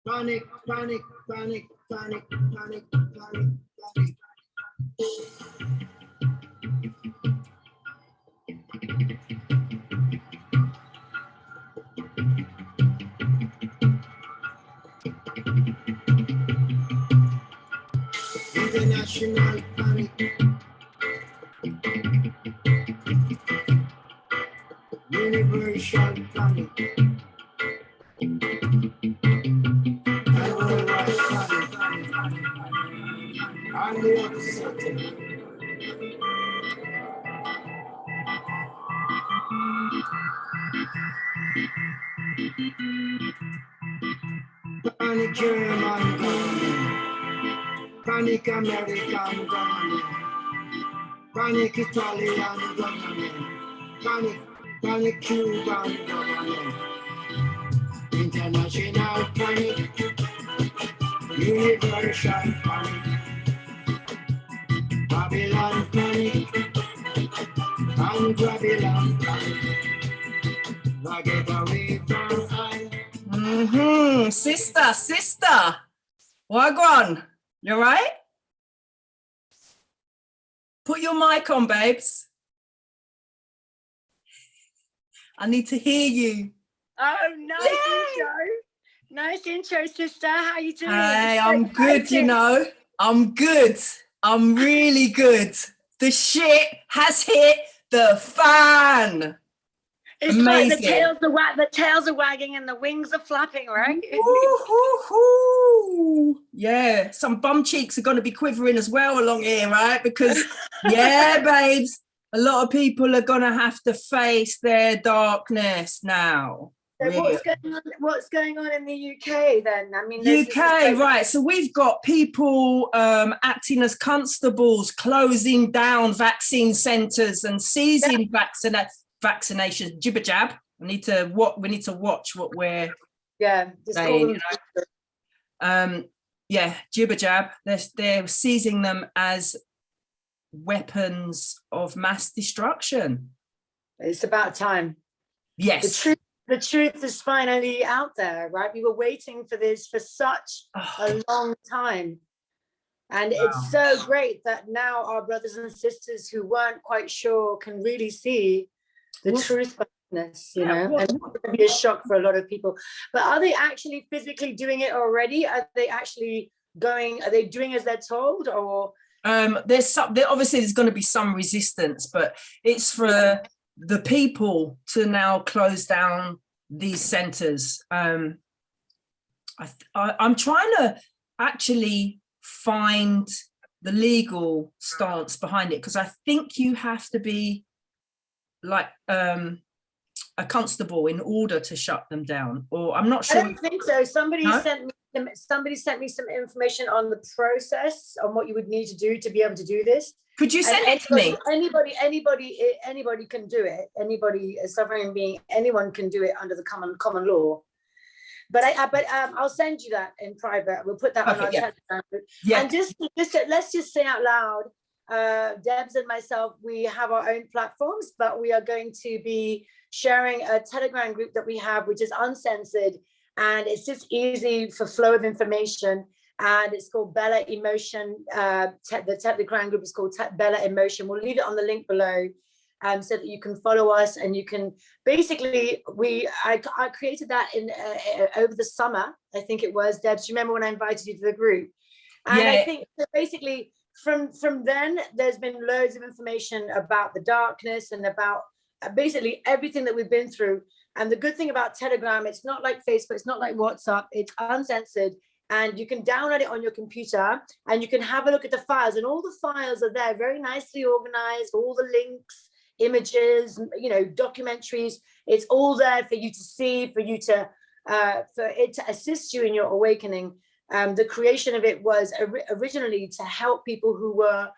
Panic, panic, panic, panic, panic, panic, panic. International panic. Universal panic. And worldwide panic. And the opposite. Panic German government. Panic American government. Panic Italian government. Panic Cuban government. International panic. Universal panic. Babylon panic. And Babylon panic. Now get away from I. Sister. Wagwan, you right? Put your mic on, babes. I need to hear you. Oh, nice intro. Nice intro, sister. How you doing? Hey, I'm good, you know. I'm good. I'm really good. The shit has hit the fan. It's amazing. Like the tails are wagging and the wings are flapping, right? Woo-hoo-hoo. Yeah, some bum cheeks are going to be quivering as well along here, right? Because, yeah, babes, a lot of people are going to have to face their darkness now. So really. what's going on in the UK then? I mean, UK, right. So we've got people acting as constables, closing down vaccine centres and seizing vaccinations. Jibber jab. We need to watch what we're saying. Jibber jab. They're seizing them as weapons of mass destruction. It's about time. Yes. The truth is finally out there, right? We were waiting for this for such a long time. And it's so great that now our brothers and sisters who weren't quite sure can really see the truth behind this, you know, and it's going to be a shock for a lot of people. But are they actually physically doing it already? Are they doing as they're told, or? Obviously there's going to be some resistance, but it's for the people to now close down these centres. I'm trying to actually find the legal stance behind it, because I think you have to be like a constable in order to shut them down, or I'm not sure. I don't think so. Somebody sent me some information on the process, on what you would need to do to be able to do this. Could you send it to me? Anybody can do it. Anybody, a sovereign being, anyone can do it under the common law. But I'll send you that in private. We'll put that on our Telegram group. Yeah. And just let's just say out loud, Debz and myself, we have our own platforms, but we are going to be sharing a Telegram group that we have, which is uncensored, and it's just easy for flow of information. And it's called Bella Emotion. The Telegram group is called Bella Emotion. We'll leave it on the link below, so that you can follow us, and you can basically, I created that in over the summer, I think it was, Debz. Do you remember when I invited you to the group? And I think that basically from then, there's been loads of information about the darkness and about basically everything that we've been through. And the good thing about Telegram, it's not like Facebook, it's not like WhatsApp, it's uncensored. And you can download it on your computer, and you can have a look at the files, and all the files are there, very nicely organized, all the links, images, you know, documentaries. It's all there for you to see, for it to assist you in your awakening. The creation of it was originally to help people who were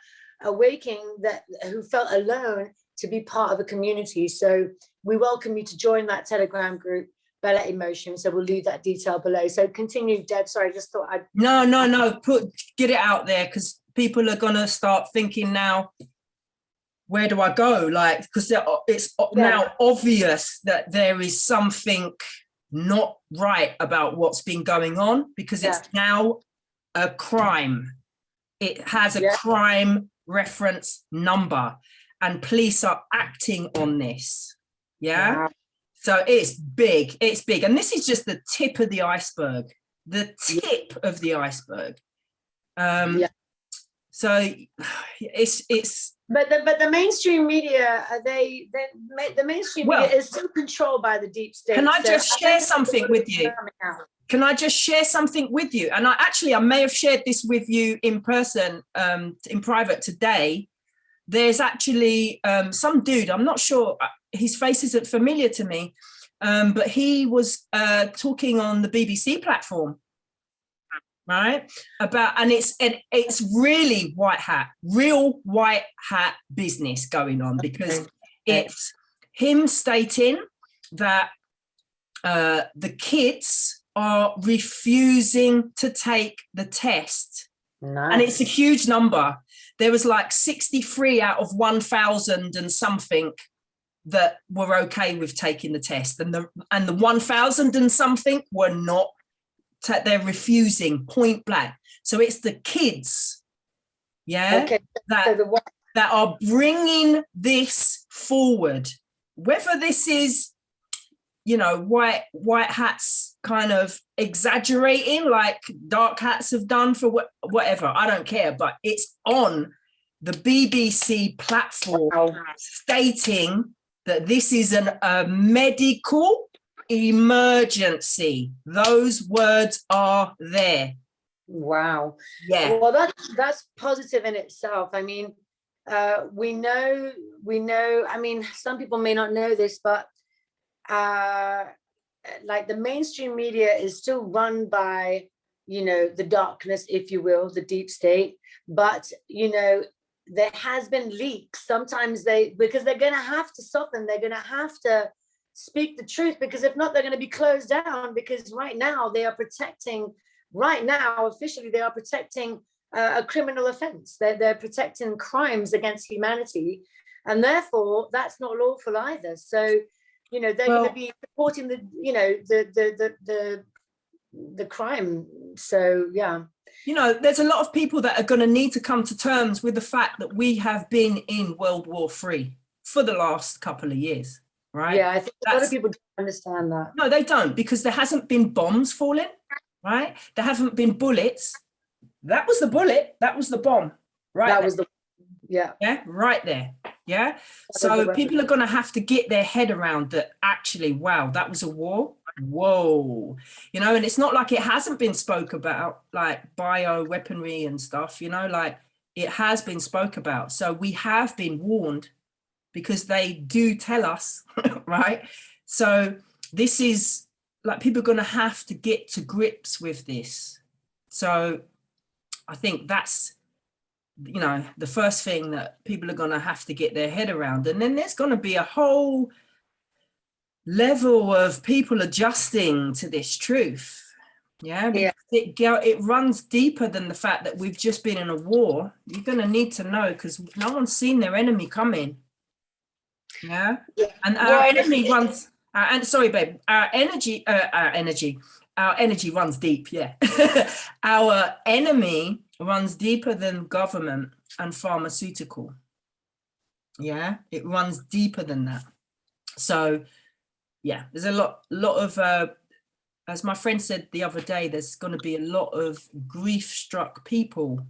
awaking, who felt alone, to be part of a community. So we welcome you to join that Telegram group, Bella Emotion. So we'll leave that detail below. So continue, Deb. Sorry, I just thought I'd... No. Get it out there, because people are going to start thinking now, where do I go? Like, because it's now obvious that there is something not right about what's been going on, because it's now a crime. It has a crime reference number, and police are acting on this. Yeah. Wow. So it's big. It's big. And this is just the tip of the iceberg, the tip of the iceberg. So it's but the mainstream media, the mainstream media is still controlled by the deep state. Can I just share something with you? Can I just share something with you? And I may have shared this with you in person, in private today. There's actually some dude, I'm not sure, his face isn't familiar to me, but he was talking on the BBC platform, right? And it's really real white hat business going on, because it's him stating that the kids are refusing to take the test. Nice. And it's a huge number. There was like 63 out of 1,000 and something that were okay with taking the test, and the 1,000 and something were not. They're refusing point blank. So it's the kids, that are bringing this forward. Whether this is, white hats kind of exaggerating like dark hats have done for whatever, I don't care, but it's on the BBC platform stating that this is a medical emergency. Those words are there. Wow. Yeah. Well, that's positive in itself. I mean, we know, I mean, some people may not know this, but like the mainstream media is still run by, the darkness, if you will, the deep state. But, there has been leaks. Sometimes because they're going to have to soften, they're going to have to speak the truth, because if not, they're going to be closed down, because right now officially they are protecting a criminal offense. They're protecting crimes against humanity, and therefore that's not lawful either. So they're going to be supporting the crime. So there's a lot of people that are going to need to come to terms with the fact that we have been in World War III for the last couple of years, right? Yeah, I think a lot of people don't understand that. No, they don't, because there hasn't been bombs falling, right? There haven't been bullets. That was the bullet. That was the bomb, right? That was right there. Yeah. So people are going to have to get their head around that. Actually, wow, that was a war. Whoa. And it's not like it hasn't been spoke about, like bio weaponry and stuff, like it has been spoke about. So we have been warned, because they do tell us, right? So this is like, people are going to have to get to grips with this. So I think that's, the first thing that people are going to have to get their head around. And then there's going to be a whole level of people adjusting to this truth. It runs deeper than the fact that we've just been in a war. You're going to need to know, because no one's seen their enemy coming. And our enemy runs our energy runs deep. Our enemy runs deeper than government and pharmaceutical. It runs deeper than that. So there's a lot of as my friend said the other day, there's going to be a lot of grief-struck people,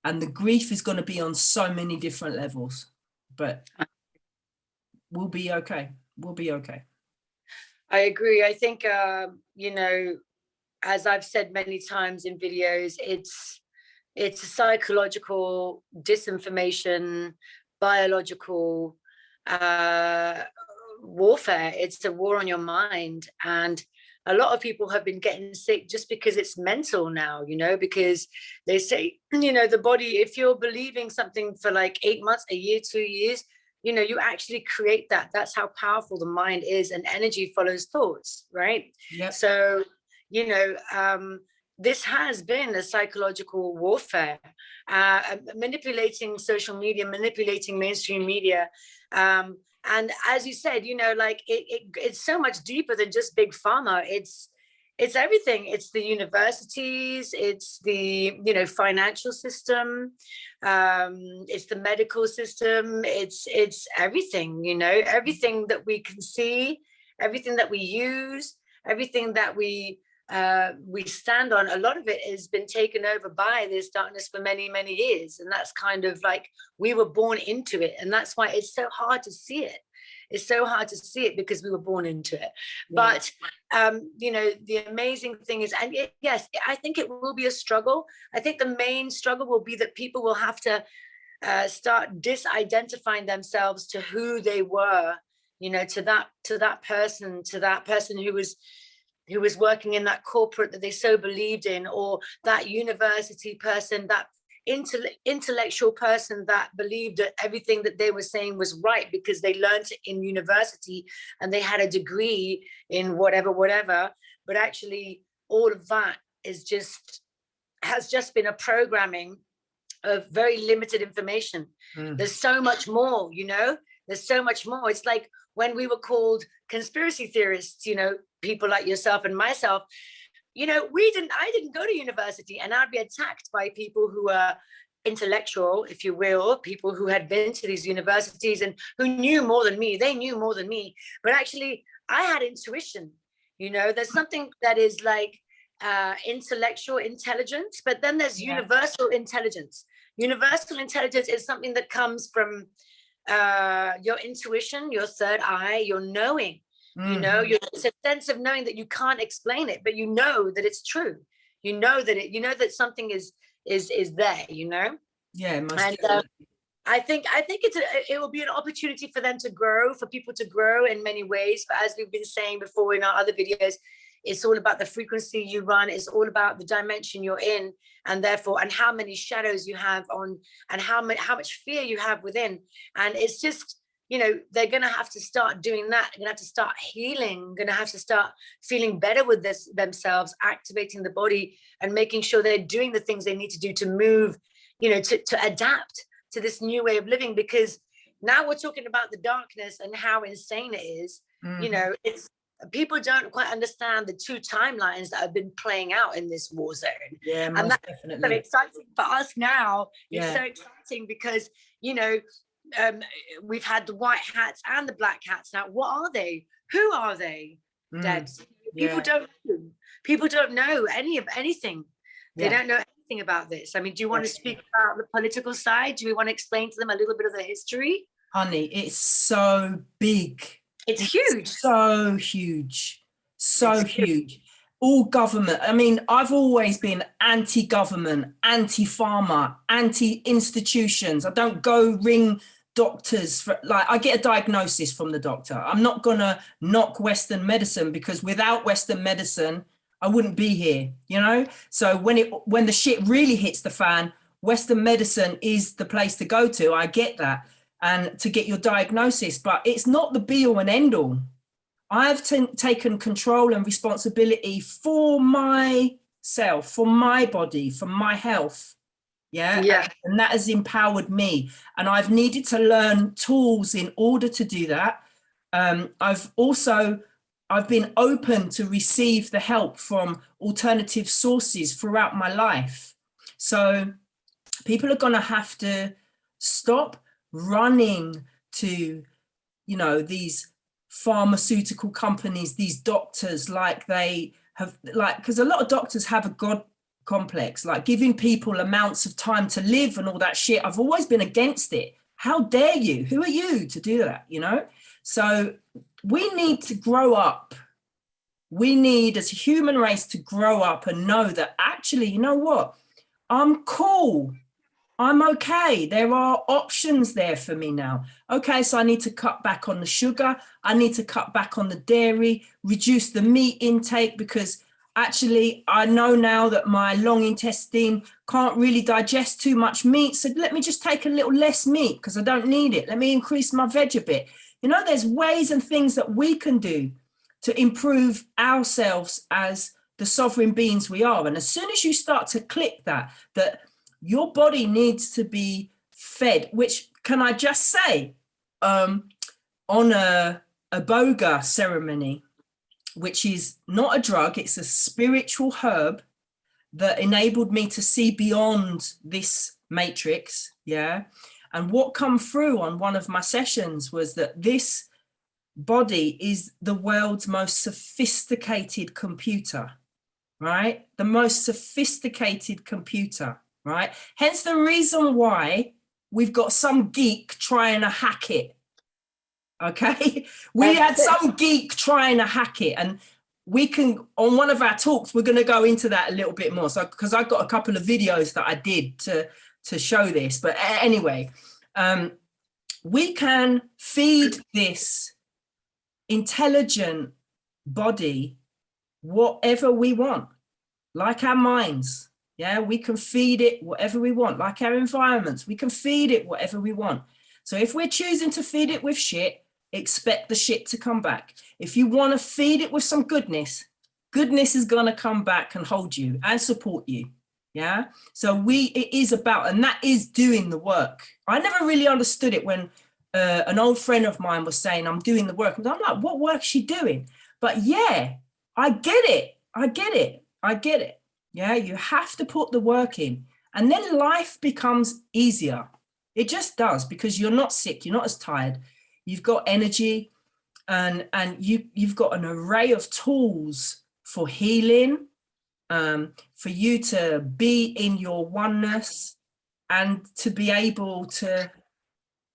and the grief is going to be on so many different levels, but we'll be okay. I agree. I think, as I've said many times in videos, it's a psychological disinformation, biological warfare. It's a war on your mind. And a lot of people have been getting sick just because it's mental now, because they say, the body, if you're believing something for like 8 months, a year, 2 years, you actually create that. That's how powerful the mind is, and energy follows thoughts, right? So, this has been a psychological warfare, manipulating social media, manipulating mainstream media. And as you said, you know, like it's so much deeper than just big pharma. It's everything. It's the universities, it's the, you know, financial system, it's the medical system, it's everything, you know, everything that we can see, everything that we use, everything that we stand on. A lot of it has been taken over by this darkness for many, many years. And that's kind of like, we were born into it. And that's why it's so hard to see it. It's so hard to see it because we were born into it. Yeah. But, you know, the amazing thing is, and yes, I think it will be a struggle. I think the main struggle will be that people will have to start disidentifying themselves to who they were, you know, to that person who was working in that corporate that they so believed in, or that university person, that intellectual person that believed that everything that they were saying was right because they learned it in university and they had a degree in whatever, but actually all of that has just been a programming of very limited information. There's so much more, you know, there's so much more. It's like when we were called conspiracy theorists, you know, people like yourself and myself, you know, I didn't go to university, and I'd be attacked by people who are intellectual, if you will, people who had been to these universities and who knew more than me. They knew more than me, but actually I had intuition. You know, there's something that is like intellectual intelligence, but then there's universal intelligence. Universal intelligence is something that comes from your intuition, your third eye, your knowing. You know, it's a sense of knowing that you can't explain it, but you know that it's true. You know that something is there, you know? Yeah. And I think it will be an opportunity for them to grow, for people to grow in many ways. But as we've been saying before in our other videos, it's all about the frequency you run. It's all about the dimension you're in, and therefore, and how many shadows you have on, and how much fear you have within. And it's just, you know, they're going to have to start doing that. They're going to have to start healing, going to have to start feeling better with themselves, activating the body and making sure they're doing the things they need to do to move, you know, to adapt to this new way of living. Because now we're talking about the darkness and how insane it is. You know, people don't quite understand the two timelines that have been playing out in this war zone. Yeah, and that's definitely so exciting for us now. Yeah. It's so exciting because, you know, we've had the white hats and the black hats. Now, what are they? Who are they? Debz? People don't know anything. They don't know anything about this. I mean, do you want to speak about the political side? Do we want to explain to them a little bit of the history? Honey, it's so big. It's huge. So huge. So huge. All government. I mean, I've always been anti-government, anti-pharma, anti-institutions. I don't go ring doctors for, like, I get a diagnosis from the doctor. I'm not gonna knock Western medicine, because without Western medicine, I wouldn't be here, you know? So when the shit really hits the fan, Western medicine is the place to go to. I get that, and to get your diagnosis, but it's not the be all and end all. I've taken control and responsibility for myself, for my body, for my health. Yeah. And that has empowered me. And I've needed to learn tools in order to do that. I've been open to receive the help from alternative sources throughout my life. So people are going to have to stop running to, you know, these pharmaceutical companies, these doctors, like they have, like, because a lot of doctors have a God complex, like giving people amounts of time to live and all that shit. I've always been against it. How dare you? Who are you to do that, you know? So we need to grow up. We need, as a human race, to grow up and know that actually, you know what? I'm cool. I'm okay. There are options there for me now. Okay, so I need to cut back on the sugar. I need to cut back on the dairy, reduce the meat intake, because actually I know now that my long intestine can't really digest too much meat. So let me just take a little less meat because I don't need it. Let me increase my veg a bit. You know, there's ways and things that we can do to improve ourselves as the sovereign beings we are. And as soon as you start to click that your body needs to be fed, which, can I just say, on a boga ceremony, which is not a drug, it's a spiritual herb that enabled me to see beyond this matrix. Yeah. And what come through on one of my sessions was that this body is the world's most sophisticated computer, right? The most sophisticated computer, right? Hence the reason why we've got some geek trying to hack it. Okay. We had some geek trying to hack it, and we can, on one of our talks, we're going to go into that a little bit more. So, because I've got a couple of videos that I did to show this, but anyway, we can feed this intelligent body whatever we want, like our minds. Yeah, we can feed it whatever we want, like our environments. We can feed it whatever we want. So if we're choosing to feed it with shit, expect the shit to come back. If you want to feed it with some goodness, goodness is going to come back and hold you and support you. Yeah. So it is about, and that is doing the work. I never really understood it when an old friend of mine was saying, I'm doing the work. And I'm like, what work is she doing? But yeah, I get it. I get it. I get it. Yeah. You have to put the work in, and then life becomes easier. It just does, because you're not sick. You're not as tired. You've got energy, and you've got an array of tools for healing, for you to be in your oneness and to be able to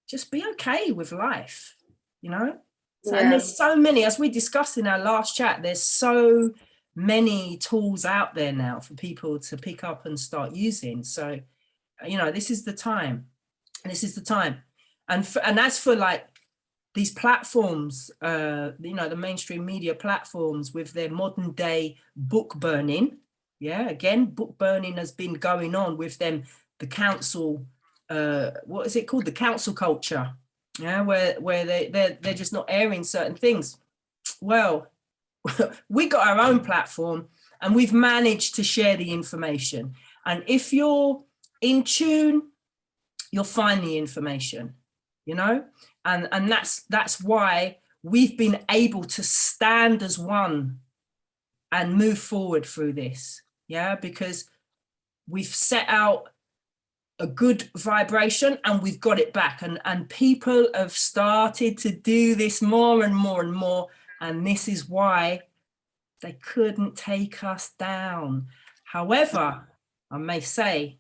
just be okay with life, you know? So, and there's so many, as we discussed in our last chat, there's so many tools out there now for people to pick up and start using. So, you know, this is the time. This is the time. And as for like these platforms, you know, the mainstream media platforms with their modern day book burning. Yeah, again, book burning has been going on with them, the council, what is it called? The council culture. Yeah, where they're just not airing certain things. Well, we got our own platform, and we've managed to share the information. And if you're in tune, you'll find the information, you know? And that's why we've been able to stand as one and move forward through this. Yeah, because we've set out a good vibration and we've got it back. And people have started to do this more and more and more. And this is why they couldn't take us down. However, I may say,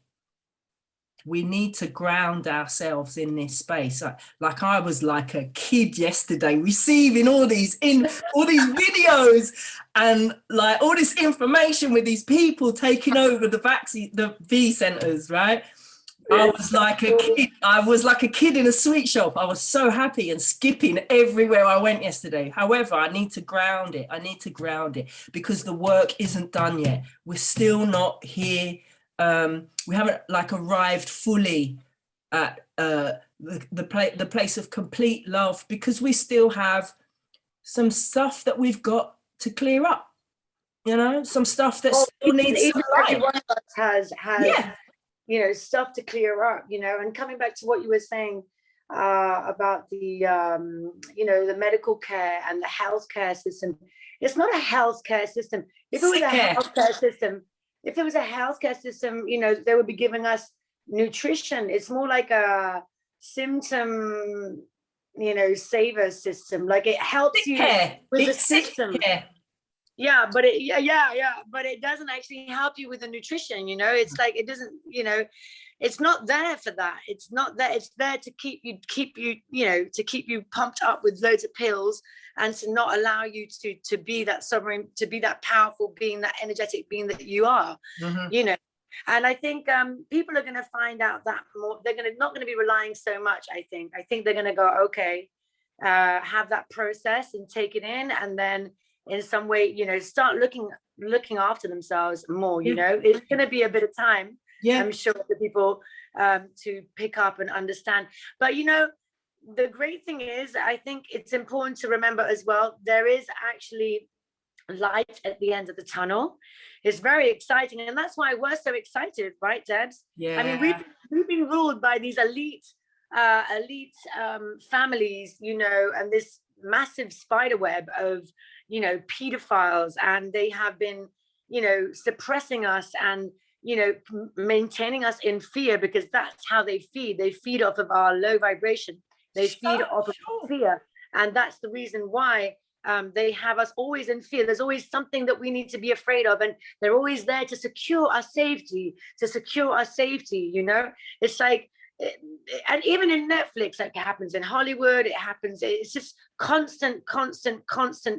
we need to ground ourselves in this space. Like I was like a kid yesterday, receiving all these videos and like all this information with these people taking over the V centers, right? I was like a kid. I was like a kid in a sweet shop. I was so happy and skipping everywhere I went yesterday. However, I need to ground it. I need to ground it because the work isn't done yet. We're still not here. We haven't like arrived fully at the place of complete love, because we still have some stuff that we've got to clear up, you know, some stuff that still needs some light. Every one of us has you know, stuff to clear up, you know. And coming back to what you were saying about the you know, the medical care and the healthcare system, it's not a healthcare system. If it was a healthcare system, you know, they would be giving us nutrition. It's more like a symptom, you know, saver system. Like it helps you with the system. Yeah, but but it doesn't actually help you with the nutrition, you know. It's like it doesn't, you know, it's not there for that. It's not there. It's there to keep you, you know, to keep you pumped up with loads of pills and to not allow you to be that sovereign, to be that powerful being, that energetic being that you are, you know. And I think people are going to find out that more. They're not going to be relying so much. I think they're going to go, okay, have that process and take it in, and then in some way, you know, start looking after themselves more. You know, it's going to be a bit of time, I'm sure, for people to pick up and understand. But you know, the great thing is, I think it's important to remember as well, there is actually light at the end of the tunnel. It's very exciting, and that's why we're so excited, right, Debz? I mean, we've been ruled by these elite elite families, you know, and this massive spider web of, you know, pedophiles, and they have been, you know, suppressing us and, you know, maintaining us in fear, because that's how they feed. They feed off of our low vibration. They feed off of fear. And that's the reason why they have us always in fear. There's always something that we need to be afraid of, and they're always there to secure our safety, you know. It's like, and even in Netflix, like, it happens in Hollywood, it happens, it's just constant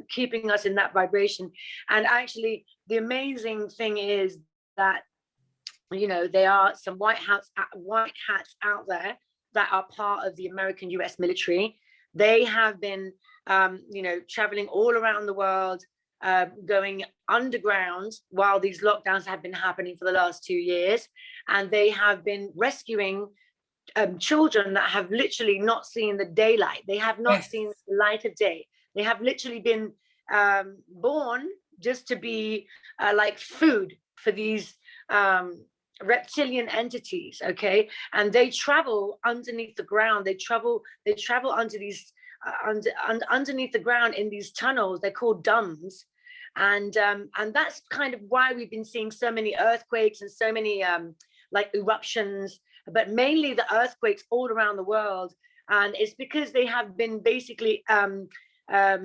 keeping us in that vibration. And actually the amazing thing is that, you know, there are some white hats out there that are part of the American US military. They have been, you know, traveling all around the world, going underground while these lockdowns have been happening for the last 2 years. And they have been rescuing children that have literally not seen the daylight. They have not seen the light of day. They have literally been born just to be like food for these reptilian entities. Okay, and they travel underneath the ground. They travel under these underneath the ground in these tunnels. They're called dumbs, and that's kind of why we've been seeing so many earthquakes and so many like eruptions, but mainly the earthquakes all around the world. And it's because they have been basically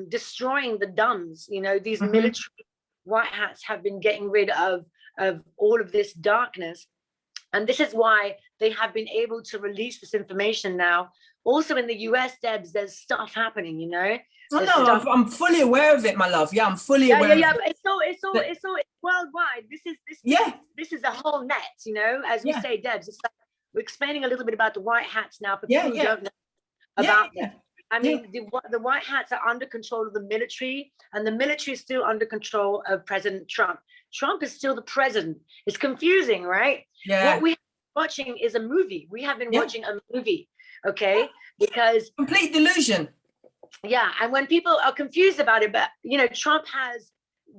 destroying the dumbs. You know, these military white hats have been getting rid of all of this darkness. And this is why they have been able to release this information now. Also in the US, Debs, there's stuff happening, you know. I know, I'm fully aware of it, my love. Yeah, I'm fully aware of it. But it's all worldwide. This is a whole net, you know, as we say, Debs. It's like we're explaining a little bit about the white hats now for people who don't know about them. I mean, the white hats are under control of the military, and the military is still under control of President Trump. Trump is still the president. It's confusing, right? Yeah. What we have been watching is a movie. We have been watching a movie, okay? Because complete delusion. Yeah, and when people are confused about it, but you know, Trump has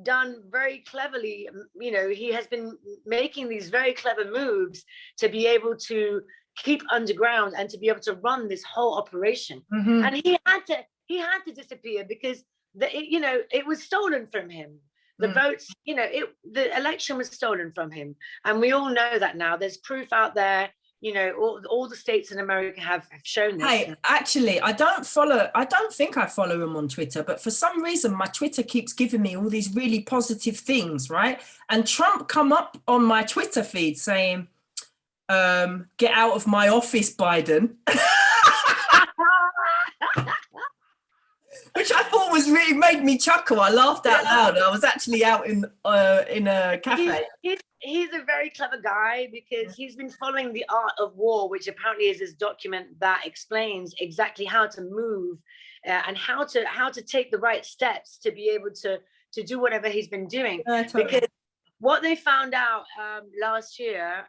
done very cleverly, you know, he has been making these very clever moves to be able to keep underground and to be able to run this whole operation. And he had to disappear because you know, it was stolen from him. The votes, you know, the election was stolen from him, and we all know that now. There's proof out there. You know, all the states in America have shown this. Hey, actually, I don't think I follow him on Twitter, but for some reason, my Twitter keeps giving me all these really positive things, right? And Trump come up on my Twitter feed saying, get out of my office, Biden. Which I thought was really made me chuckle. I laughed out loud. I was actually out in a cafe. He's a very clever guy because he's been following the art of war, which apparently is this document that explains exactly how to move and how to take the right steps to be able to do whatever he's been doing. Totally. Because what they found out last year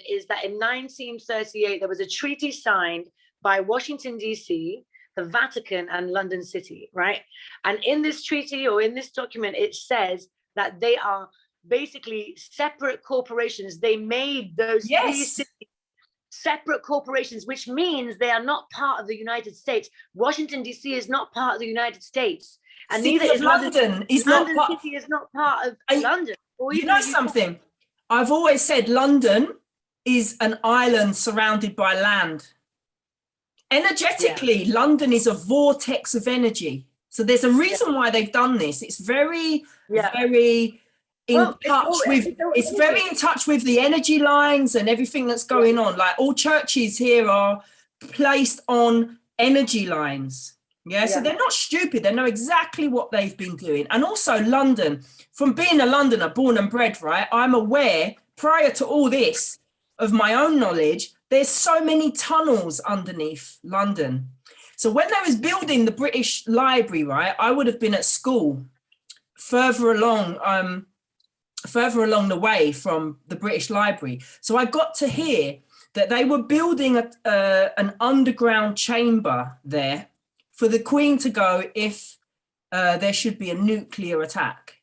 is that in 1938 there was a treaty signed by Washington D.C., the Vatican, and London City, right? And in this treaty, or in this document, it says that they are basically separate corporations. They made those three cities separate corporations, which means they are not part of the United States. Washington D.C. is not part of the United States, and neither is London. London City is not part of London. You know something? I've always said London is an island surrounded by land. Energetically, London is a vortex of energy. So there's a reason why they've done this. It's very, very in touch with the energy lines and everything that's going on. Like all churches here are placed on energy lines. So they're not stupid. They know exactly what they've been doing. And also London, from being a Londoner, born and bred, right? I'm aware prior to all this of my own knowledge, there's so many tunnels underneath London. So when they was building the British Library, right, I would have been at school further along the way from the British Library. So I got to hear that they were building an underground chamber there for the Queen to go if there should be a nuclear attack.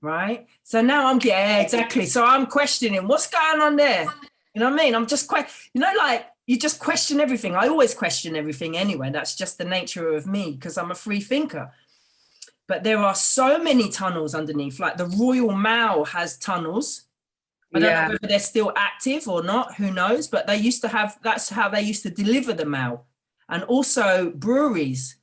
Right? So now I'm exactly. So I'm questioning what's going on there. You know what I mean? I'm just quite, you know, like you just question everything. I always question everything anyway. That's just the nature of me because I'm a free thinker. But there are so many tunnels underneath. Like the Royal Mile has tunnels. I don't know whether they're still active or not. Who knows? But they used to have. That's how they used to deliver the mail. And also breweries.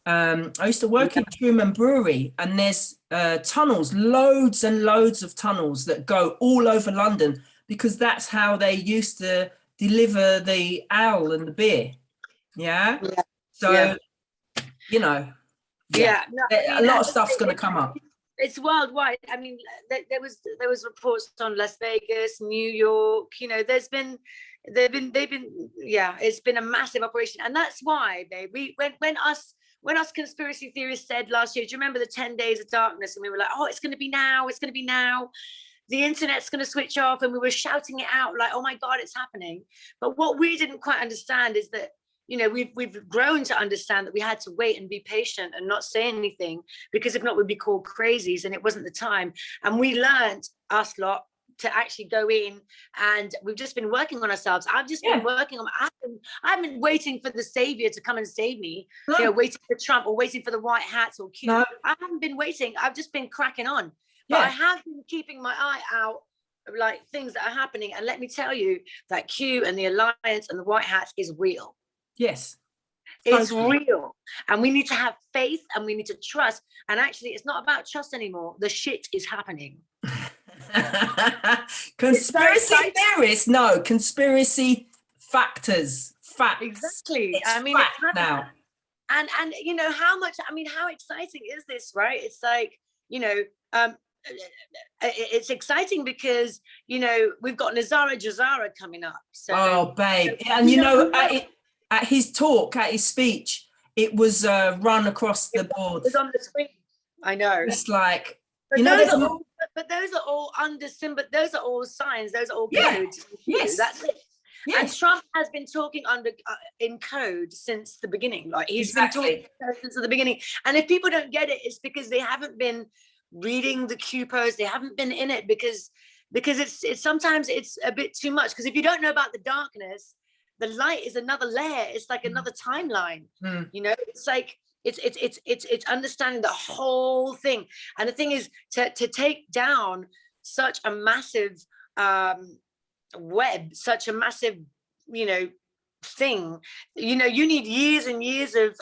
I used to work in Truman Brewery, and there's tunnels, loads and loads of tunnels that go all over London because that's how they used to deliver the ale and the beer. Yeah. So, you know, a lot of stuff's going to come up. It's worldwide. I mean, there was reports on Las Vegas, New York. You know, they've been. It's been a massive operation, and that's why, babe. When us conspiracy theorists said last year, do you remember the 10 days of darkness? And we were like, oh, it's going to be now. It's going to be now. The internet's going to switch off. And we were shouting it out like, oh, my God, it's happening. But what we didn't quite understand is that, you know, we've grown to understand that we had to wait and be patient and not say anything, because if not, we'd be called crazies. And it wasn't the time. And we learned, us lot, to actually go in, and we've just been working on ourselves. I've just been working on. I've been waiting for the savior to come and save me. No. You know, waiting for Trump or waiting for the white hats or Q. No. I haven't been waiting. I've just been cracking on. But I have been keeping my eye out of like things that are happening. And let me tell you that Q and the alliance and the white hats is real. Yes. It's real. And we need to have faith and we need to trust. And actually, it's not about trust anymore. The shit is happening. Conspiracy theorists, no, conspiracy facts. Exactly. It's I mean, fact now. And you know how much, I mean, how exciting is this, right? It's like, you know, it's exciting because, you know, we've got Nazara Jazara coming up. So, oh, babe. And you know, at his talk, at his speech, it was run across the board. It was on the screen. I know. It's like, but you know, those are all under symbol. Those are all signs. Those are all codes. Yes, that's it. Yes. And Trump has been talking in code since the beginning. Like he's been talking since the beginning. And if people don't get it, it's because they haven't been reading the Q post. They haven't been in it because it's sometimes it's a bit too much. Because if you don't know about the darkness, the light is another layer. It's like another timeline. You know, it's like. It's understanding the whole thing. And the thing is to take down such a massive web, such a massive, you know, thing, you know, you need years and years of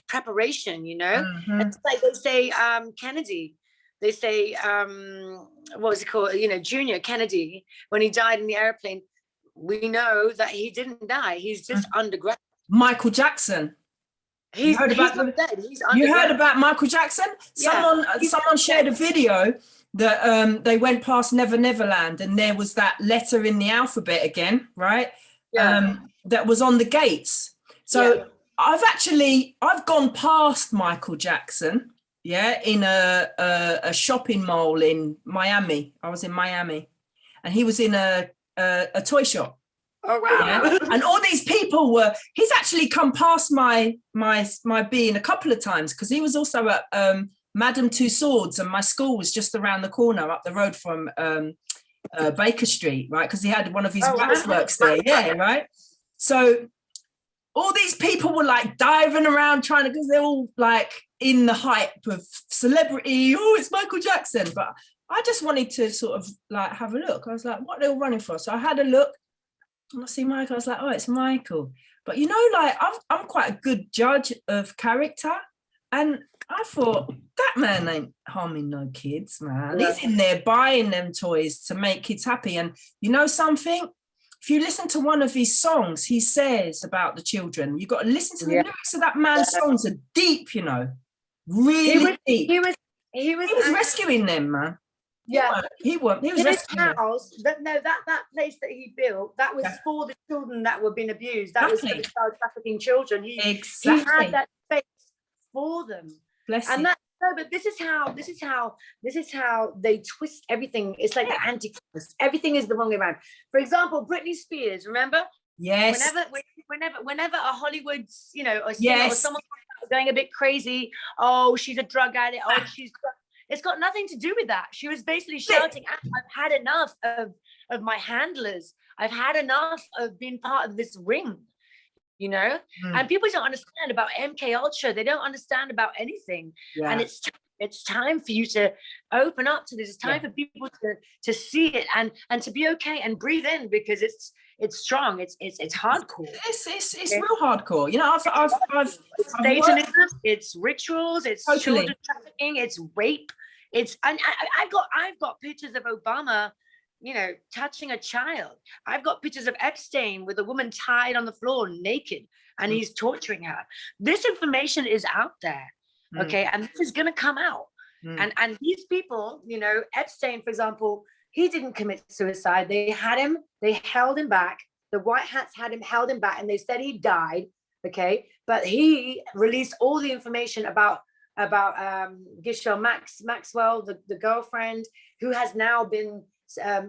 preparation, you know. It's like they say Kennedy, they say what was it called, you know, Junior Kennedy, when he died in the airplane, we know that he didn't die, he's just underground. Michael Jackson. He's not dead. You heard about Michael Jackson? Someone shared a video that they went past Never Neverland, and there was that letter in the alphabet again, right? That was on the gates. So I've gone past Michael Jackson, in a shopping mall in Miami. I was in Miami, and he was in a toy shop. Oh wow! Yeah? And all these people he's actually come past my being a couple of times, because he was also at Madame Tussauds, and my school was just around the corner up the road from Baker Street, right? Because he had one of his waxworks there, right? So all these people were like diving around trying to, because they're all like in the hype of celebrity. Oh, it's Michael Jackson. But I just wanted to sort of like have a look. I was like, what are they all running for? So I had a look. And I see Michael, I was like, oh, it's Michael. But you know, like I'm quite a good judge of character. And I thought, that man ain't harming no kids, man. He's in there buying them toys to make kids happy. And you know something? If you listen to one of his songs, he says about the children, you've got to listen to the lyrics of that man's songs are deep, you know, really deep. He was rescuing them, man. Yeah, he was in his house. That place that he built, that was for the children that were being abused. That was for the child trafficking children. He had that space for them. Bless and that. No, but this is how they twist everything. It's like the Antichrist. Everything is the wrong way around. For example, Britney Spears. Remember? Yes. Whenever a Hollywood, you know, or someone going a bit crazy. Oh, she's a drug addict. Oh, It's got nothing to do with that. She was basically shouting, I've had enough of my handlers. I've had enough of being part of this ring, you know? And people don't understand about MK Ultra. They don't understand about anything. Yeah. And it's time for you to open up to this. It's time for people to see it and to be okay and breathe in, because it's strong. It's hardcore. It's real hardcore. You know, I've Satanism. It's rituals. It's children trafficking. It's rape. I've got pictures of Obama, you know, touching a child. I've got pictures of Epstein with a woman tied on the floor naked, and he's torturing her. This information is out there. Okay, and this is going to come out. And these people, you know, Epstein, for example, he didn't commit suicide. They held him back. The white hats held him back, and they said he died. Okay, but he released all the information about Ghislaine Maxwell, the girlfriend, who has now been,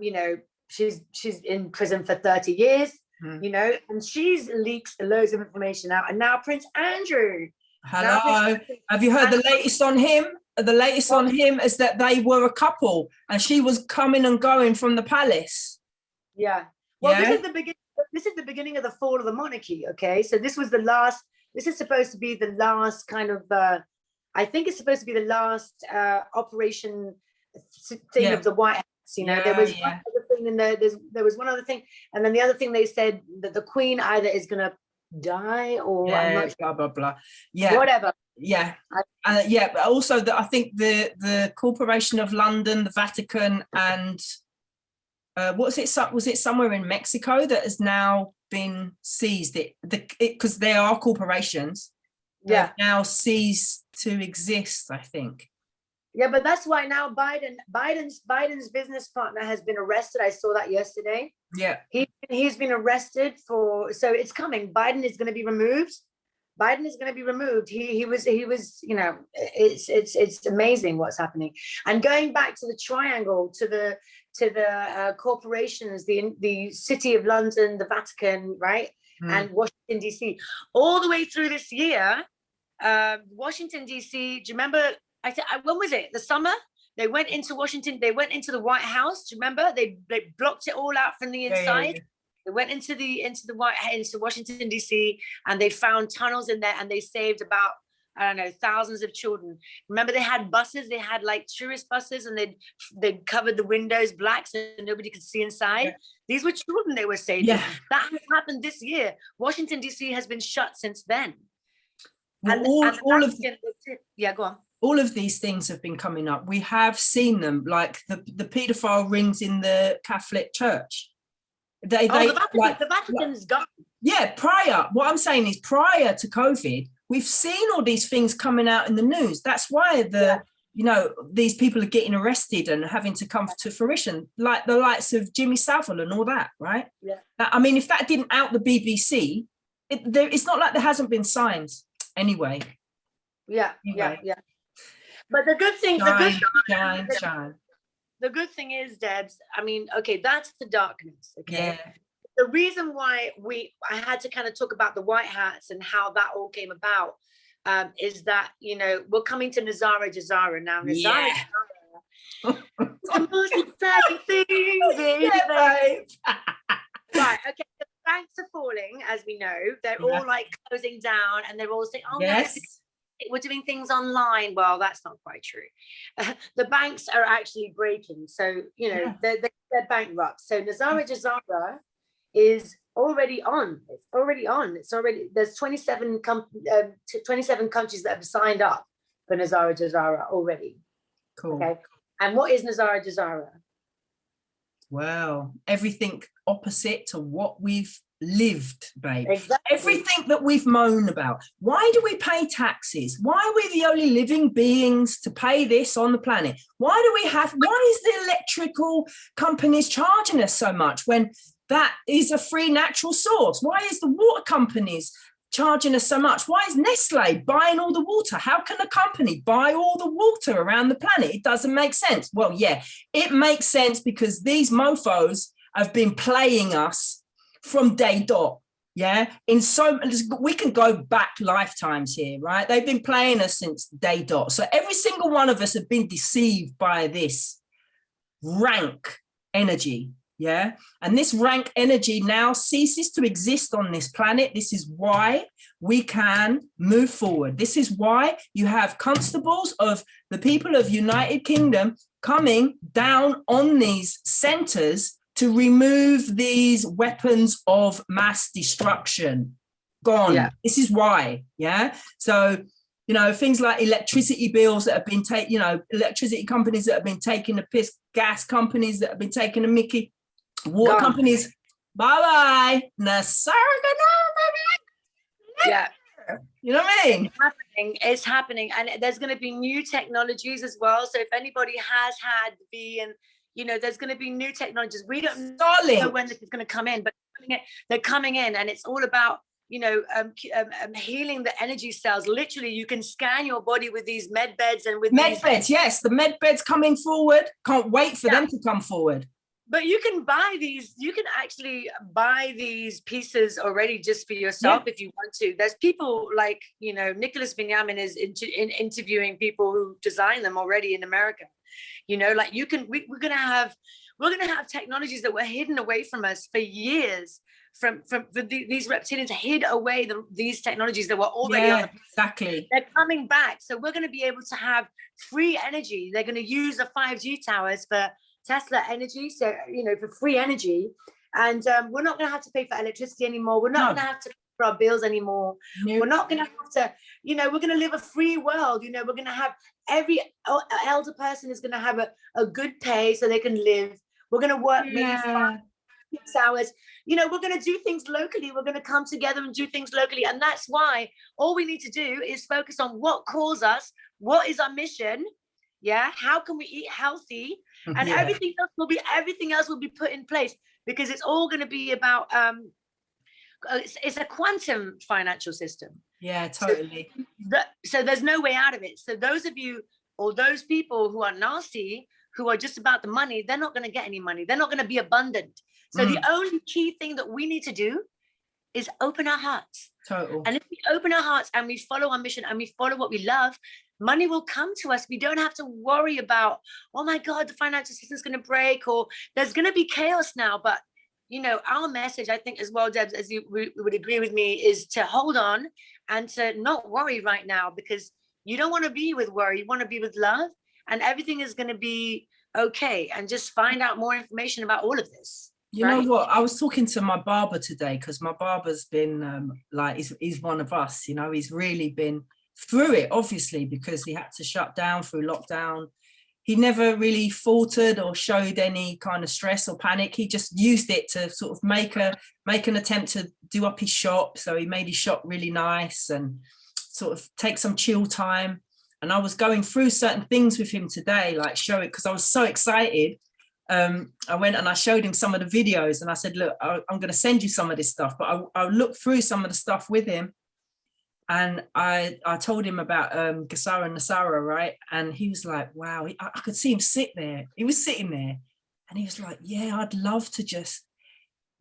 you know, she's in prison for 30 years, you know, and she's leaked loads of information out. And now Prince Andrew. Hello. Have you heard the latest on him? The latest on him is that they were a couple, and she was coming and going from the palace. Yeah. Well, this is the beginning. This is the beginning of the fall of the monarchy. Okay, so this was the last. This is supposed to be the last kind of. I think it's supposed to be the last operation thing of the White House. You know, there was one other thing, and there was one other thing, and then the other thing they said that the Queen either is going to die or I'm not sure. Blah blah blah. Whatever. But also I think the Corporation of London, the Vatican, and was it somewhere in Mexico that has now been seized? Because they are corporations. Now ceased to exist, I think. Yeah, but that's why now Biden's business partner has been arrested. I saw that yesterday. Yeah, he's been arrested for. So it's coming. Biden is going to be removed. Biden is going to be removed. He was. You know, it's amazing what's happening. And going back to the triangle, to the corporations, the City of London, the Vatican, right, and Washington D.C. All the way through this year, Washington D.C. Do you remember? When was it? The summer? They went into Washington. They went into the White House. Do you remember? They blocked it all out from the inside. Yeah. They went into Washington D.C. and they found tunnels in there, and they saved about, I don't know, thousands of children. Remember, they had buses. They had like tourist buses, and they covered the windows black so nobody could see inside. Yeah. These were children they were saving. Yeah. That has happened this year. Washington D.C. has been shut since then. Well, go on. All of these things have been coming up. We have seen them, like the paedophile rings in the Catholic Church. The Vatican's gone. Yeah, what I'm saying is prior to COVID, we've seen all these things coming out in the news. That's why you know, these people are getting arrested and having to come to fruition, like the likes of Jimmy Savile and all that, right? Yeah. I mean, if that didn't out the BBC, it's not like there hasn't been signs anyway. Yeah. But the good thing, the good thing is, Debz, I mean, okay, that's the darkness. Okay. Yeah. The reason why I had to kind of talk about the white hats and how that all came about is that, you know, we're coming to Nazara Jazara now. Nazara Jazara. The most exciting thing, baby. Right, okay. The banks are falling, as we know. They're all like closing down, and they're all saying, oh, yes. We're doing things online. Well, that's not quite true. The banks are actually breaking. So, you know, they're bankrupt. So Nazara Jazara is already on. There's 27 countries that have signed up for Nazara Jazara already. Cool. Okay. And what is Nazara Jazara? Well, everything opposite to what we've lived, babe. Exactly. Everything that we've moaned about. Why do we pay taxes? Why are we the only living beings to pay this on the planet? Why is the electrical companies charging us so much when that is a free natural source? Why is the water companies charging us so much? Why is Nestle buying all the water? How can a company buy all the water around the planet? It doesn't make sense. Well, yeah, it makes sense because these mofos have been playing us from day dot. Yeah, we can go back lifetimes here, right? They've been playing us since day dot. So every single one of us have been deceived by this rank energy. Yeah. And this rank energy now ceases to exist on this planet. This is why we can move forward. This is why you have constables of the people of United Kingdom coming down on these centers to remove these weapons of mass destruction. Gone. Yeah. This is why. Yeah. So, you know, things like electricity bills that have been taken, you know, electricity companies that have been taking the piss, gas companies that have been taking the mickey, water companies. Bye-bye. Yeah. You know what I mean? It's happening. And there's going to be new technologies as well. So if anybody has had and you know, there's going to be new technologies. We don't know when this is going to come in, but they're coming in, and it's all about, you know, healing the energy cells. Literally, you can scan your body with these med beds and with beds. Yes, the med beds coming forward. Can't wait for them to come forward. But you can buy these. You can actually buy these pieces already just for yourself if you want to. There's people like, you know, Nicholas Binyamin is interviewing people who design them already in America. You know, like you can. We're gonna have technologies that were hidden away from us for years. From these reptilians hid away these technologies that were already on the planet. Exactly. They're coming back, so we're going to be able to have free energy. They're going to use the 5G towers for Tesla energy, so you know, for free energy, and we're not going to have to pay for electricity anymore. We're not going to have to pay for our bills anymore. We're not going to have to, you know, we're going to live a free world. You know, we're going to have every elder person is going to have a good pay so they can live. We're going to work maybe 6 hours. You know, we're going to do things locally. We're going to come together and do things locally. And that's why all we need to do is focus on what calls us, what is our mission. Yeah. How can we eat healthy? And everything else will be put in place, because it's all going to be about, it's a quantum financial system. Yeah, totally. So there's no way out of it. So those of you, or those people who are nasty, who are just about the money, they're not going to get any money. They're not going to be abundant. So the only key thing that we need to do is open our hearts. Total. And if we open our hearts and we follow our mission and we follow what we love, money will come to us. We don't have to worry about, oh my God, the financial system's going to break, or there's going to be chaos now. But, you know, our message, I think as well, Debz, as you would agree with me, is to hold on and to not worry right now, because you don't want to be with worry. You want to be with love, and everything is going to be okay. And just find out more information about all of this. You know what? I was talking to my barber today, because my barber's been he's one of us, you know, he's really been through it, obviously, because he had to shut down through lockdown. He never really faltered or showed any kind of stress or panic. He just used it to sort of make an attempt to do up his shop. So he made his shop really nice and sort of take some chill time. And I was going through certain things with him today, like show it, because I was so excited. I went and I showed him some of the videos, and I said, look, I'm going to send you some of this stuff, but I'll look through some of the stuff with him. And I told him about Gasara and Nasara, right? And he was like, wow, I could see him sit there. He was sitting there and he was like, yeah, I'd love to just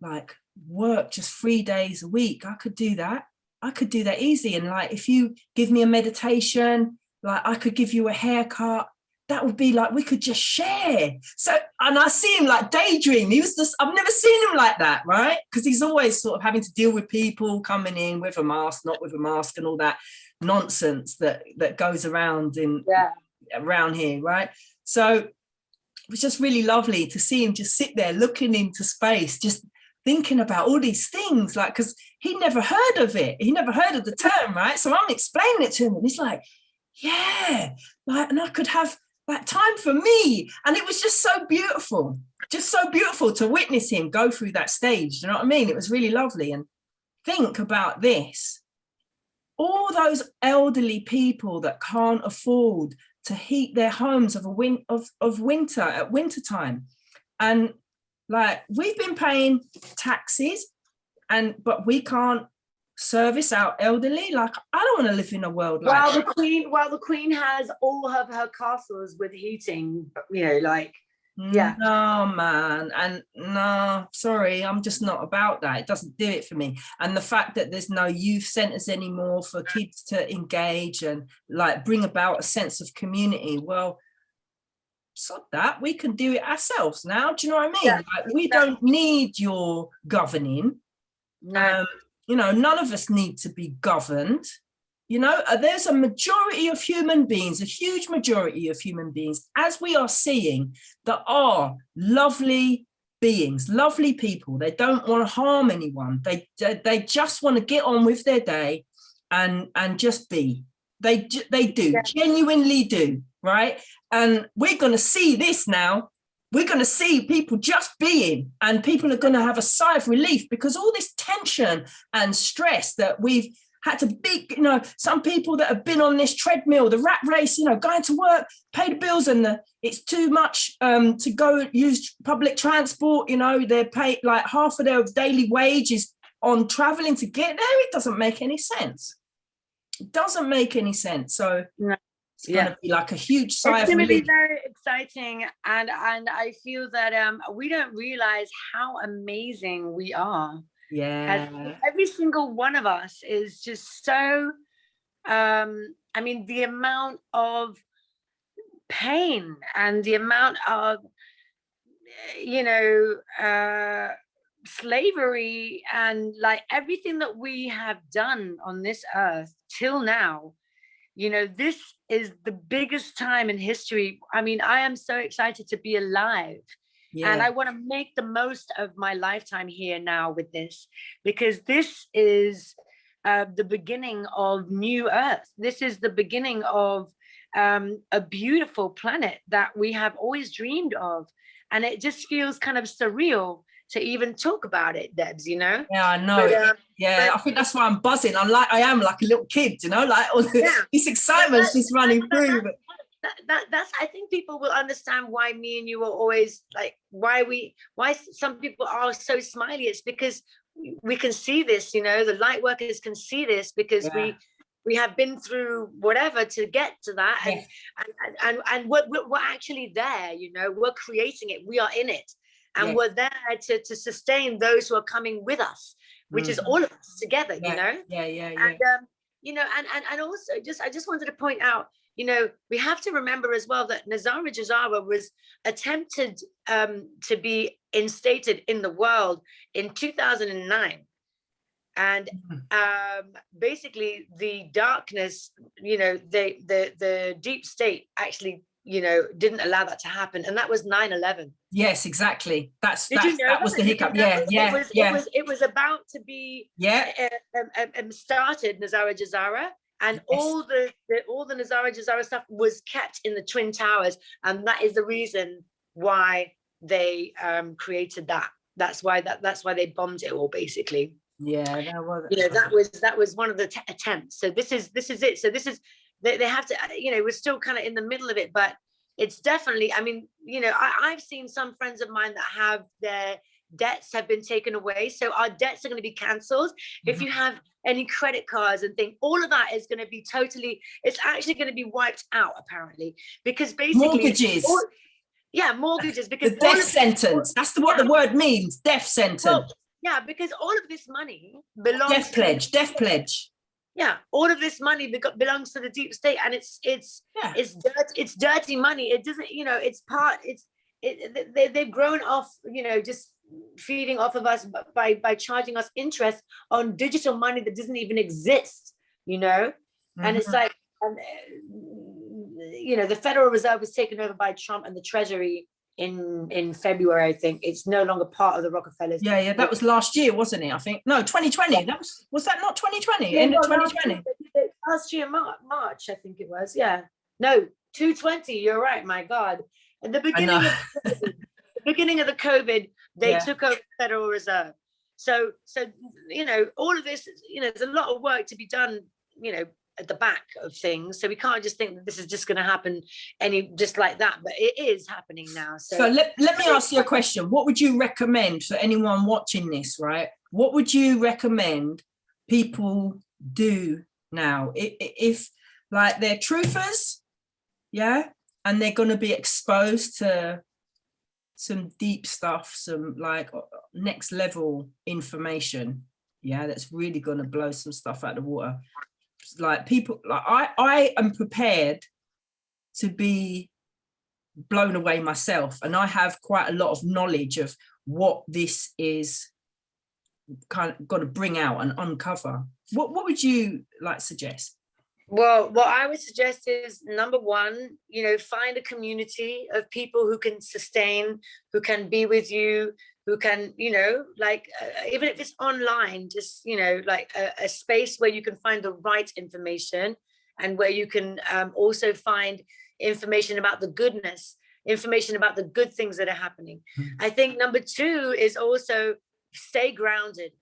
like work just 3 days a week. I could do that. I could do that easy. And like, if you give me a meditation, like I could give you a haircut, that would be like, we could just share. So, and I see him like daydream. He was just, I've never seen him like that, right? Because he's always sort of having to deal with people coming in with a mask, not with a mask, and all that nonsense that goes around around here, right? So it was just really lovely to see him just sit there looking into space, just thinking about all these things, like, because he never heard of it. He never heard of the term, right? So I'm explaining it to him, and he's like, yeah, like, and I could have that time for me. And it was just so beautiful to witness him go through that stage. You know what I mean? It was really lovely. And think about this, all those elderly people that can't afford to heat their homes of winter at winter time. And like, we've been paying taxes, but we can't service our elderly. Like, I don't want to live in a world like the queen has all of her castles with heating, you know, like Yeah. No, man. And no, sorry, I'm just not about that. It doesn't do it for me. And the fact that there's no youth centers anymore for kids to engage and like bring about a sense of community. Well, sod that. We can do it ourselves now. Do you know what I mean? Yeah, Like, we don't need your governing. no. You know, none of us need to be governed. You know, there's a majority of human beings, a huge majority of human beings, as we are seeing, that are lovely beings, lovely people. They don't want to harm anyone. They just want to get on with their day and just be. They do, genuinely do, right? And we're going to see this now. We're going to see people just being, and people are going to have a sigh of relief, because all this tension and stress that we've had to be, you know, some people that have been on this treadmill, the rat race, you know, going to work, pay the bills, and it's too much to go use public transport. You know, they're paid like half of their daily wage is on traveling to get there. It doesn't make any sense. It doesn't make any sense. So No. it's going to be like a huge sigh It's of going to be relief. very exciting, and I feel that we don't realize how amazing we are. Yeah. Every single one of us is just so, I mean, the amount of pain and the amount of, you know, slavery and like everything that we have done on this earth till now, you know, this is the biggest time in history. I mean, I am so excited to be alive. Yeah. And I want to make the most of my lifetime here now with this, because this is the beginning of new Earth. This is the beginning of a beautiful planet that we have always dreamed of. And it just feels kind of surreal to even talk about it, Debz, you know? Yeah, I know. But, I think that's why I'm buzzing. I am like a little kid, you know, like all this excitement's just running through. That's I think people will understand why me and you are always like, why some people are so smiley. It's because we can see this, you know, the light workers can see this, because we have been through whatever to get to that. And we're actually there, you know, we're creating it, we are in it, and we're there to sustain those who are coming with us, which is all of us together, you know. And you know, and also I just wanted to point out, you know, we have to remember as well that Nazara Jazara was attempted to be instated in the world in 2009. And basically the darkness, you know, the deep state actually, you know, didn't allow that to happen. And that was 9/11. Yes, exactly. That was the hiccup. It was about to be started, Nazara Jazara. And all the Nazara Jazara stuff was kept in the Twin Towers, and that is the reason why they created that. That's why they bombed it all, basically. Yeah, that was one of the attempts. So this is it. So this is they have to, you know, we're still kind of in the middle of it, but it's definitely, I mean, you know, I've seen some friends of mine that have their debts have been taken away, so our debts are going to be cancelled. If you have any credit cards and things, all of that is going to be it's actually going to be wiped out, apparently, because basically mortgages because the death sentence, that's what the word means, death sentence. Well, because all of this money belongs death pledge. Yeah, all of this money belongs to the deep state, and it's dirty money. It doesn't, you know, they've grown off, you know, just feeding off of us by charging us interest on digital money that doesn't even exist, you know. And it's like, you know, the Federal Reserve was taken over by Trump and the Treasury in February. I think it's no longer part of the Rockefellers. Yeah, that was last year, wasn't it? I think no, 2020. That was that not 2020? End of 2020. Last year, March, I think it was. Yeah, no, 220. You're right. My God, at the beginning of the COVID, they took over the Federal Reserve. So you know, all of this, you know, there's a lot of work to be done, you know, at the back of things. So we can't just think that this is just going to happen just like that, but it is happening now. So let me ask you a question. What would you recommend for anyone watching this, right? What would you recommend people do now if like they're truthers, and they're going to be exposed to some deep stuff, some like next level information. Yeah, that's really going to blow some stuff out of the water. Like people, like I am prepared to be blown away myself, and I have quite a lot of knowledge of what this is kind of got to bring out and uncover. What would you like suggest? Well, what I would suggest is, number one, you know, find a community of people who can sustain, who can be with you, who can, you know, like, even if it's online, just, you know, like a space where you can find the right information, and where you can also find information about the goodness, information about the good things that are happening. I think number two is also stay grounded.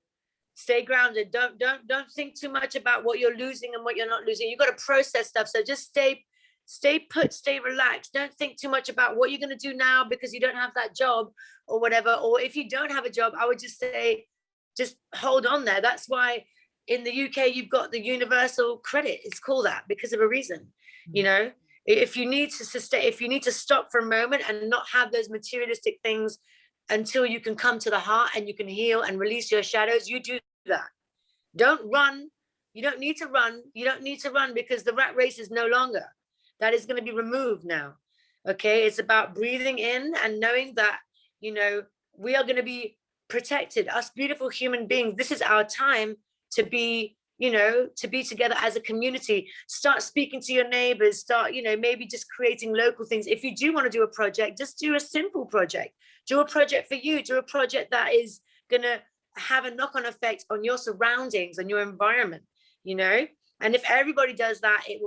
Stay grounded. Don't think too much about what you're losing and what you're not losing. You got to process stuff. So just stay put, stay relaxed. Don't think too much about what you're going to do now because you don't have that job or whatever. Or if you don't have a job, I would just say, just hold on there. That's why in the UK, you've got the universal credit. It's called that because of a reason. You know, if you need to sustain, if you need to stop for a moment and not have those materialistic things until you can come to the heart and you can heal and release your shadows, you do that. Don't run. You don't need to run. You don't need to run because the rat race is no longer. That is going to be removed now. Okay. It's about breathing in and knowing that, you know, we are going to be protected. Us beautiful human beings. This is our time to be, you know, to be together as a community. Start speaking to your neighbors. Start, you know, maybe just creating local things. If you do want to do a project, just do a simple project. Do a project for you. Do a project that is going to have a knock-on effect on your surroundings and your environment, you know. And if everybody does that, it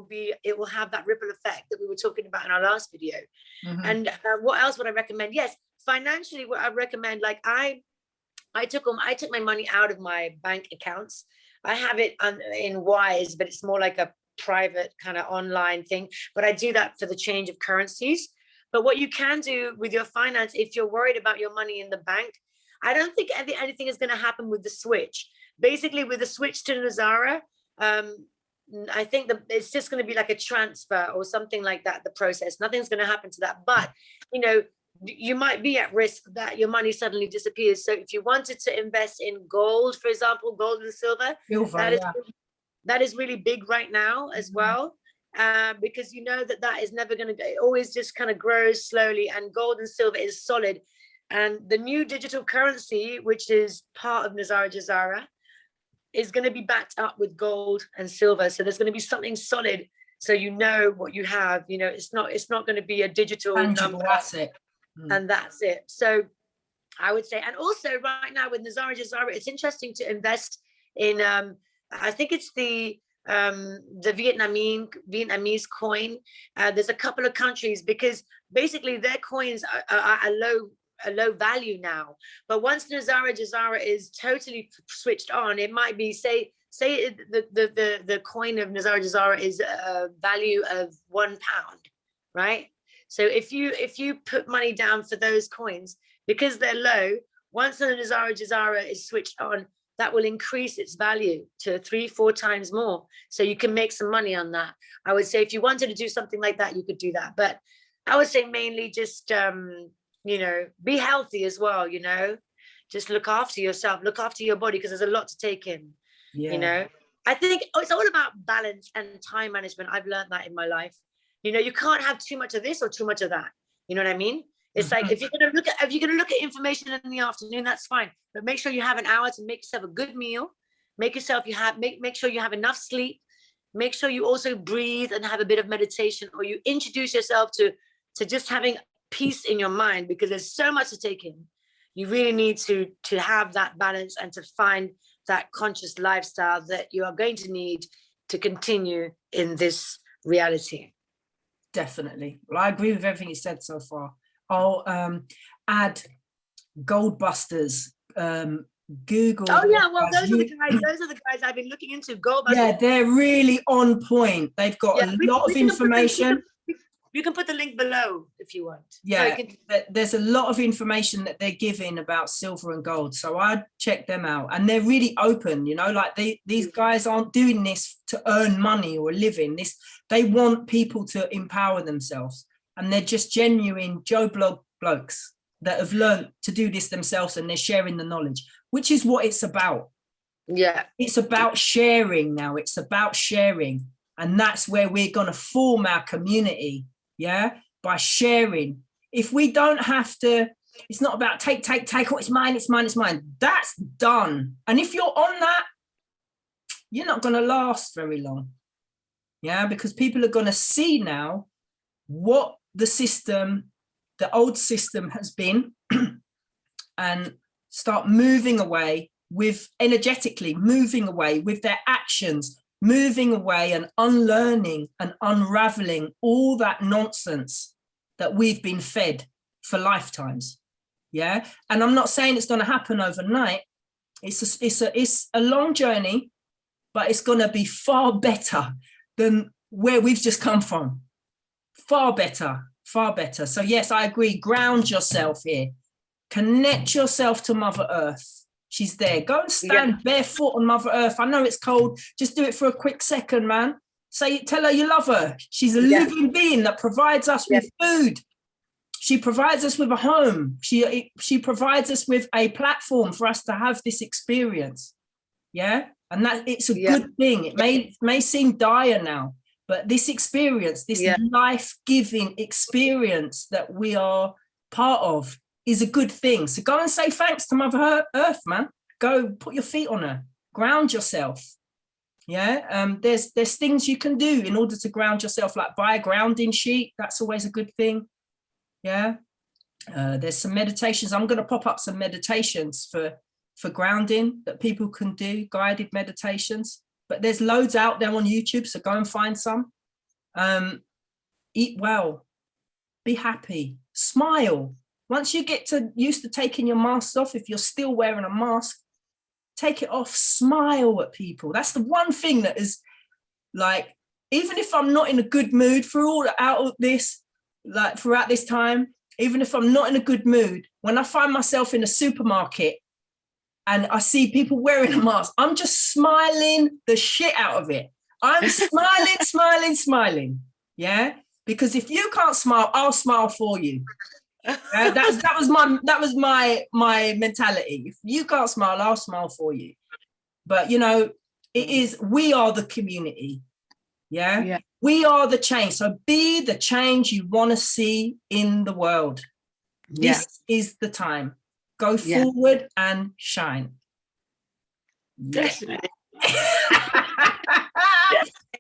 will have that ripple effect that we were talking about in our last video. And what else would I recommend? Yes, financially, what I recommend, like I took my money out of my bank accounts. I have it in Wise, but it's more like a private kind of online thing. But I do that for the change of currencies. But what you can do with your finance, if you're worried about your money in the bank, I don't think anything is going to happen with the switch. Basically, with the switch to Nazara, I think that it's just going to be like a transfer or something like that, the process. Nothing's going to happen to that. But, you know, you might be at risk that your money suddenly disappears. So if you wanted to invest in gold, for example, gold and silver, that is really big right now as well. Because you know that is never going to go. It always just kind of grows slowly, and gold and silver is solid. And the new digital currency, which is part of Nazara Jazara, is going to be backed up with gold and silver. So there's going to be something solid, so you know what you have. You know, it's not going to be a digital tangible asset, and that's it. So I would say, and also right now with Nazara Jazara, it's interesting to invest in. I think it's the Vietnamese coin. There's a couple of countries, because basically their coins are a low value now. But once Nazara Jazara is totally switched on, it might be, say the coin of Nazara Jazara is a value of £1, right? So if you put money down for those coins, because they're low, once the Nazara Jazara is switched on, that will increase its value to 3-4 times more. So you can make some money on that. I would say if you wanted to do something like that, you could do that. But I would say mainly just, you know, be healthy as well, you know, just look after yourself, look after your body, because there's a lot to take in, you know. I think it's all about balance and time management. I've learned that in my life. You know, you can't have too much of this or too much of that. You know what I mean? It's like, if you're going to look at information in the afternoon, that's fine. But make sure you have an hour to make yourself a good meal. Make sure you have enough sleep. Make sure you also breathe and have a bit of meditation, or you introduce yourself to just having peace in your mind, because there's so much to take in. You really need to have that balance and to find that conscious lifestyle that you are going to need to continue in this reality. Definitely. Well, I agree with everything you said so far. I'll add Goldbusters, Google. Oh yeah, well those are the guys I've been looking into. Goldbusters. Yeah, they're really on point. They've got a lot of information. You can put the link below if you want. Yeah, there's a lot of information that they're giving about silver and gold. So I'd check them out. And they're really open, you know, like these guys aren't doing this to earn money or a living. They want people to empower themselves. And they're just genuine Joe Blog blokes. that have learned to do this themselves, and they're sharing the knowledge, which is what it's about. Yeah. It's about sharing now. It's about sharing. And that's where we're going to form our community. Yeah. By sharing. If we don't have to, it's not about take, oh, it's mine, it's mine, it's mine. That's done. And if you're on that, you're not going to last very long. Yeah. Because people are going to see now what the system, the old system has been, and start moving away with energetically, moving away with their actions, moving away and unlearning and unraveling all that nonsense that we've been fed for lifetimes. Yeah. And I'm not saying it's going to happen overnight. It's a long journey, but it's going to be far better than where we've just come from. Far better, far better. So yes, I agree. Ground yourself here. Connect yourself to Mother Earth. She's there. Go and stand barefoot on Mother Earth. I know it's cold. Just do it for a quick second, man. Tell her you love her. She's a living being that provides us with food. She provides us with a home. She provides us with a platform for us to have this experience. Yeah. And that it's a good thing. It may seem dire now, but this experience, this life-giving experience that we are part of, is a good thing. So go and say thanks to Mother Earth, man. Go put your feet on her. Ground yourself. Yeah. There's things you can do in order to ground yourself, like buy a grounding sheet. That's always a good thing. Yeah. There's some meditations. I'm going to pop up some meditations for grounding that people can do, guided meditations. But there's loads out there on YouTube, so go and find some. Eat well. Be happy. Smile. Once you get used to taking your mask off, if you're still wearing a mask, take it off, smile at people. That's the one thing that is like, even if I'm not in a good mood throughout this time, even if I'm not in a good mood, when I find myself in a supermarket and I see people wearing a mask, I'm just smiling the shit out of it. I'm smiling. Yeah. Because if you can't smile, I'll smile for you. That was my mentality. If you can't smile, I'll smile for you. But we are the community. Yeah. We are the change. So be the change you want to see in the world. This is the time. Go forward and shine. Definitely.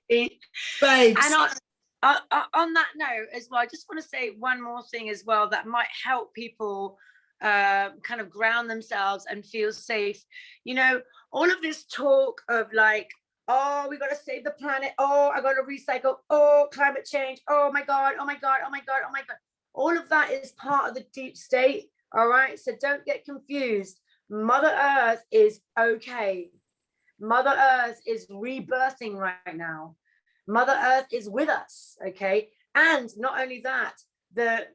Babes. And on that note as well, I just want to say one more thing as well that might help people kind of ground themselves and feel safe. All of this talk of like, oh, we got to save the planet. Oh, I got to recycle. Oh, climate change. Oh my God. All of that is part of the deep state. All right. So don't get confused. Mother Earth is okay. Mother Earth is rebirthing right now. Mother Earth is with us, okay? And not only that, the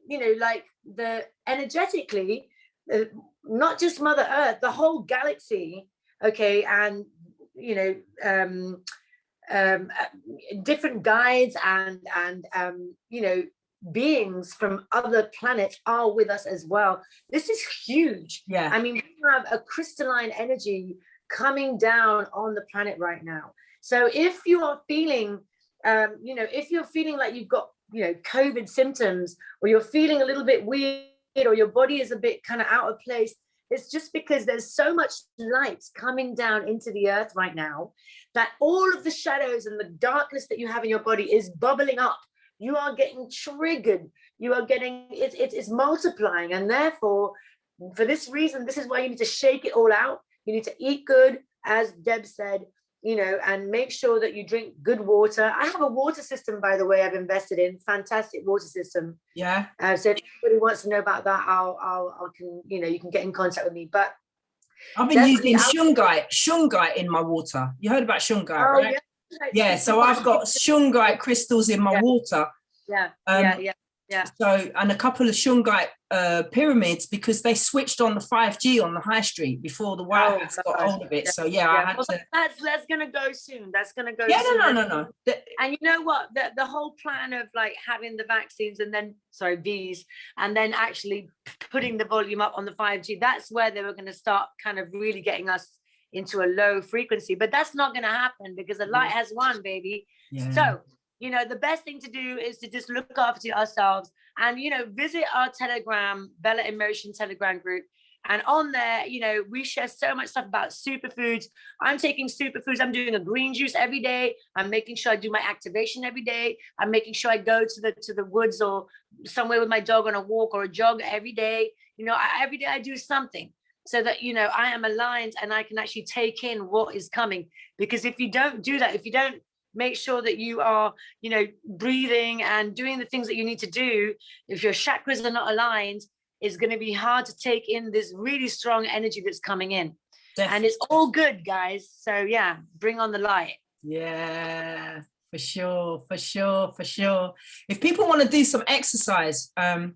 energetically, not just Mother Earth, the whole galaxy, okay, and different guides and beings from other planets are with us as well. This is huge. Yeah. I mean, we have a crystalline energy coming down on the planet right now. So if you are feeling if you're feeling like you've got, COVID symptoms, or you're feeling a little bit weird, or your body is a bit kind of out of place, it's just because there's so much light coming down into the earth right now that all of the shadows and the darkness that you have in your body is bubbling up. You are getting triggered. You are getting, it's multiplying. And therefore, for this reason, this is why you need to shake it all out. You need to eat good, as Deb said, and make sure that you drink good water. I have a water system, by the way, I've invested in. Fantastic water system. Yeah. So if anybody wants to know about that, you can get in contact with me. But I've been using shungite in my water. You heard about shungite, right? Yeah. So I've got shungite crystals in my water. Yeah. So, and a couple of shungite pyramids, because they switched on the 5G on the high street before the White House got hold of it. So I had to. That's gonna go soon. That's gonna go. Yeah, soon. No. And you know what? The whole plan of like having the vaccines and then these, and then actually putting the volume up on the 5G, that's where they were going to start kind of really getting us into a low frequency. But that's not going to happen because the light has won, baby. Yeah. So, you know, the best thing to do is to just look after ourselves and, you know, visit our Telegram, Bella Emotion Telegram group. And on there, you know, we share so much stuff about superfoods. I'm taking superfoods. I'm doing a green juice every day. I'm making sure I do my activation every day. I'm making sure I go to the woods or somewhere with my dog on a walk or a jog every day. You know, every day I do something so that, you know, I am aligned and I can actually take in what is coming. Because if you don't do that, if you don't make sure that you are, you know, breathing and doing the things that you need to do, if your chakras are not aligned, it's going to be hard to take in this really strong energy that's coming in. Definitely. And it's all good, guys. So yeah, bring on the light. Yeah, for sure, for sure, for sure. If people want to do some exercise, a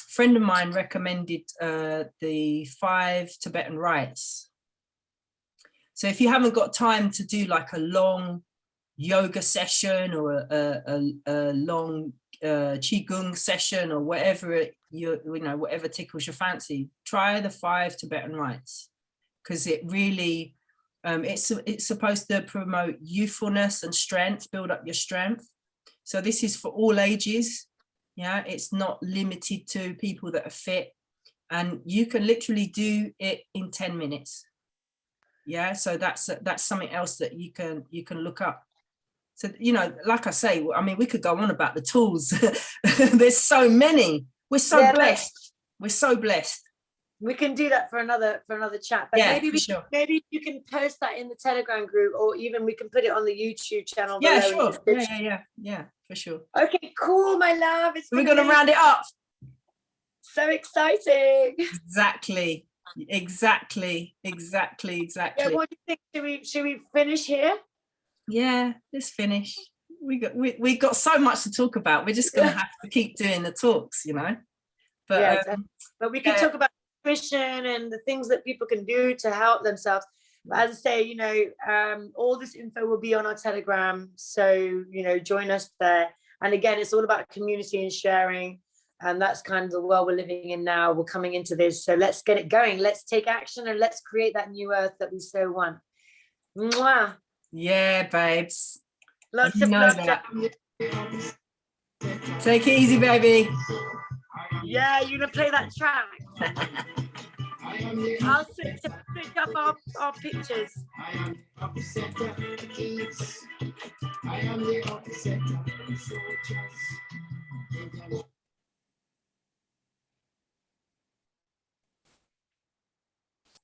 friend of mine recommended the 5 Tibetan rites. So if you haven't got time to do like a long yoga session or a long qigong session or whatever you know, whatever tickles your fancy, try the 5 Tibetan rites, because it really it's supposed to promote youthfulness and strength, build up your strength. So this is for all ages. Yeah, it's not limited to people that are fit, and you can literally do it in 10 minutes. Yeah, so that's something else that you can look up. So, you know, like I say, I mean, we could go on about the tools. There's so many. We're so blessed. We're so blessed. We can do that for another chat. But yeah, maybe you can post that in the Telegram group, or even we can put it on the YouTube channel. Yeah, sure. Yeah, for sure. Okay, cool, my love. We're going to round it up. So exciting. Exactly. Yeah, what do you think? Should we finish here? Yeah, let's finish. We got so much to talk about. We're just gonna have to keep doing the talks, you know. But yeah, but we can talk about nutrition and the things that people can do to help themselves. But as I say, you know, all this info will be on our Telegram, so you know, join us there. And again, it's all about community and sharing, and that's kind of the world we're living in now. We're coming into this, so let's get it going. Let's take action and let's create that new earth that we so want. Mwah. Yeah, babes. Lots of love. Take it easy, baby. Yeah, you're gonna play that track. I'll switch up our pictures. I am the opposite of the keys. I am the opposite of the soldiers.